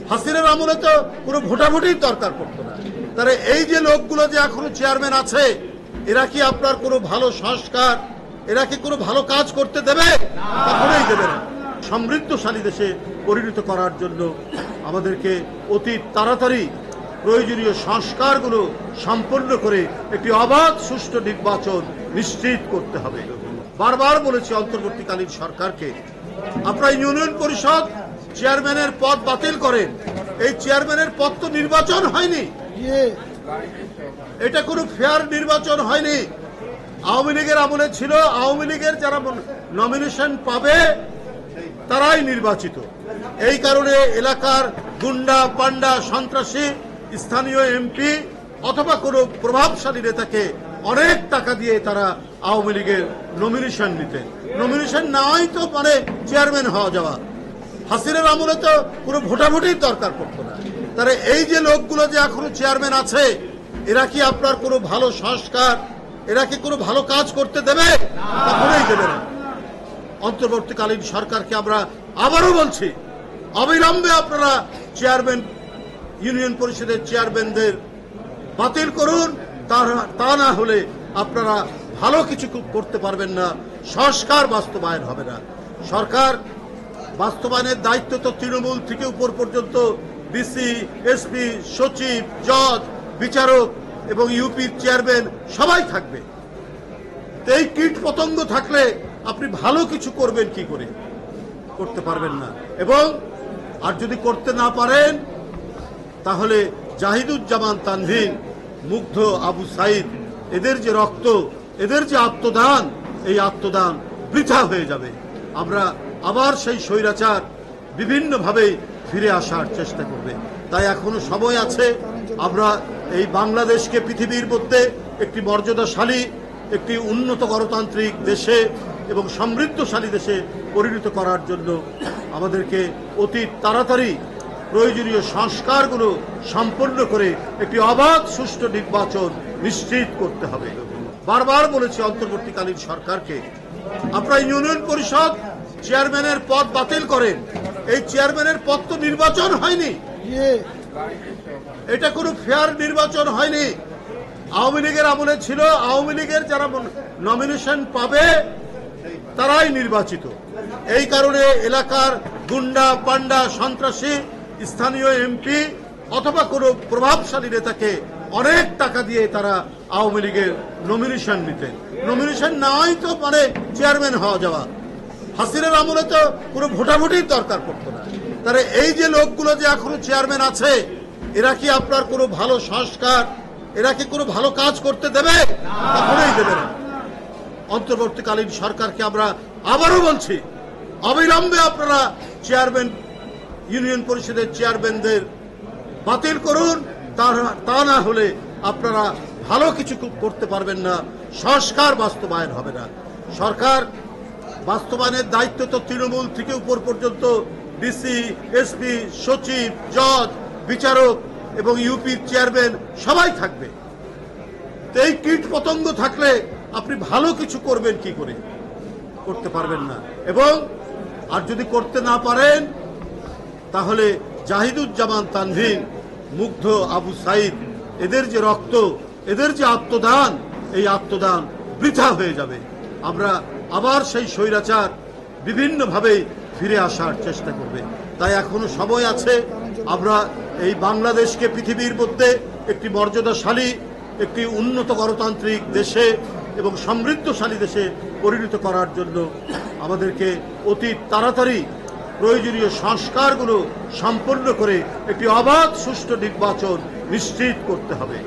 হাসিনার আমলে তো কোনো ভোটাভুটির দরকার পড়তো না। তাহলে এই যে লোকগুলো যে এখনো চেয়ারম্যান আছে, এরা কি আপনার কোনো ভালো সংস্কার, এরা কি কোনো ভালো কাজ করতে দেবে? কখনোই দেবে না। সমৃদ্ধশালী দেশে পরিণত করার জন্য আমাদেরকে অতি তাড়াতাড়ি প্রয়োজনীয় সংস্কারগুলো সম্পন্ন করে একটি অবাধ সুষ্ঠু নির্বাচন নিশ্চিত করতে হবে। বারবার বলেছি অন্তর্বর্তীকালীন সরকারকে, আপনারা ইউনিয়ন পরিষদ চেয়ারম্যানের পদ বাতিল করেন। এই চেয়ারম্যানের পদ তো নির্বাচন হয়নি, এটা কোনো ফেয়ার নির্বাচন হয়নি। আওয়ামী লীগের আমলে ছিল, আওয়ামী লীগের যারা নমিনেশন পাবে তারাই নির্বাচিত। এই কারণে এলাকার গুন্ডা পান্ডা সন্ত্রাসী স্থানীয় এমপি অথবা কোনো প্রভাবশালী নেতাকে অনেক টাকা দিয়ে তারা আওয়ামী লীগের নমিনেশন নিতেন। নমিনেশন নেওয়াই তো মানে চেয়ারম্যান হওয়া যাওয়া। হাসিনার আমলে তো কোনো ভোটাভুটির দরকার পড়তো না। তাহলে এই যে লোকগুলো যে এখনো চেয়ারম্যান আছে, এরা কি আপনার কোনো ভালো সংস্কার, এরা কি কোনো ভালো কাজ করতে দেবে? কখনোই দেবে না। অন্তর্বর্তীকালীন সরকারকে আমরা আবারও বলছি, অবিলম্বে আপনারা চেয়ারম্যান, ইউনিয়ন পরিষদের চেয়ারম্যানদের বাতিল করুন। তা না হলে আপনারা ভালো কিছু করতে পারবেন না, সংস্কার বাস্তবায়ন হবে না। সরকার বাস্তবায়নের দায়িত্ব তো তৃণমূল থেকে উপর পর্যন্ত ডিসি, এসপি, সচিব, জজ, বিচারক এবং ইউপির চেয়ারম্যান সবাই থাকবে। এই কীট পতঙ্গ থাকলে আপনি ভালো কিছু করবেন কি করে? করতে পারবেন না। এবং আর যদি করতে না পারেন তাহলে জাহিদুজ্জামান তানভীর, মুগ্ধ আবু সাইদ, এদের যে রক্ত, এদের যে আত্মদান, এই আত্মদান বৃথা হয়ে যাবে। আমরা আবার সেই স্বৈরাচার বিভিন্নভাবে ফিরে আসার চেষ্টা করবে। তাই এখনো সময় আছে। আমরা এই বাংলাদেশকে পৃথিবীর মধ্যে একটি মর্যাদাশালী, একটি উন্নত গণতান্ত্রিক দেশে এবং সমৃদ্ধশালী দেশে পরিণত করার জন্য আমাদেরকে অতি তাড়াতাড়ি প্রয়োজনীয় সংস্কারগুলো সম্পন্ন করে একটি অবাধ সুষ্ঠু নির্বাচন নিশ্চিত করতে হবে। বারবার বলেছি অন্তর্বর্তীকালীন সরকারকে, আপনারা ইউনিয়ন পরিষদ চেয়ারম্যানের পদ বাতিল করেন। এই চেয়ারম্যানের পদ তো নির্বাচন হয়নি, এটা কোনো ফেয়ার নির্বাচন হয়নি। আওয়ামী লীগের আমলে ছিল, আওয়ামী লীগের যারা নমিনেশন পাবে তারাই নির্বাচিত। এই কারণে এলাকার গুন্ডা পান্ডা সন্ত্রাসী স্থানীয় এমপি অথবা কোনো প্রভাবশালী নেতাকে অনেক টাকা দিয়ে তারা আওয়ামী লীগের নমিনেশন নিতেন। নমিনেশন নেওয়াই তো মানে চেয়ারম্যান হওয়া যাওয়া। হাসিনার আমলে তো কোনো ভোটাভুটির দরকার পড়তো না। তাহলে এই যে লোকগুলো যে এখনো চেয়ারম্যান আছে, এরা কি আপনার কোনো ভালো সংস্কার, এরা কি কোনো ভালো কাজ করতে দেবে? কখনোই দেবে না। অন্তর্বর্তীকালীন সরকারকে আমরা আবারও বলছি, অবিলম্বে আপনারা চেয়ারম্যান, ইউনিয়ন পরিষদের চেয়ারম্যানদের বাতিল করুন। তা না হলে আপনারা ভালো কিছু করতে পারবেন না, সংস্কার বাস্তবায়ন হবে না। সরকার বাস্তবায়নের দায়িত্ব তো তৃণমূল থেকে উপর পর্যন্ত ডিসি, এসপি, সচিব, জজ, বিচারক এবং ইউপির চেয়ারম্যান সবাই থাকবে। এই কীট পতঙ্গ থাকলে আপনি ভালো কিছু করবেন কি করে? করতে পারবেন না। এবং আর যদি করতে না পারেন তাহলে জাহিদুজ্জামান তানভীর, মুগ্ধ আবু সাইদ, এদের যে রক্ত, এদের যে আত্মদান, এই আত্মদান বৃথা হয়ে যাবে। আমরা আবার সেই স্বৈরাচার বিভিন্নভাবে ফিরে আসার চেষ্টা করবে। তাই এখনো সময় আছে। আমরা এই বাংলাদেশকে পৃথিবীর মধ্যে একটি মর্যাদাশালী, একটি উন্নত গণতান্ত্রিক দেশে এবং সমৃদ্ধশালী দেশে পরিণত করার জন্য আমাদেরকে অতি তাড়াতাড়ি প্রয়োজনীয় সংস্কারগুলো সম্পন্ন করে একটি অবাধ সুষ্ঠু নির্বাচন নিশ্চিত করতে হবে।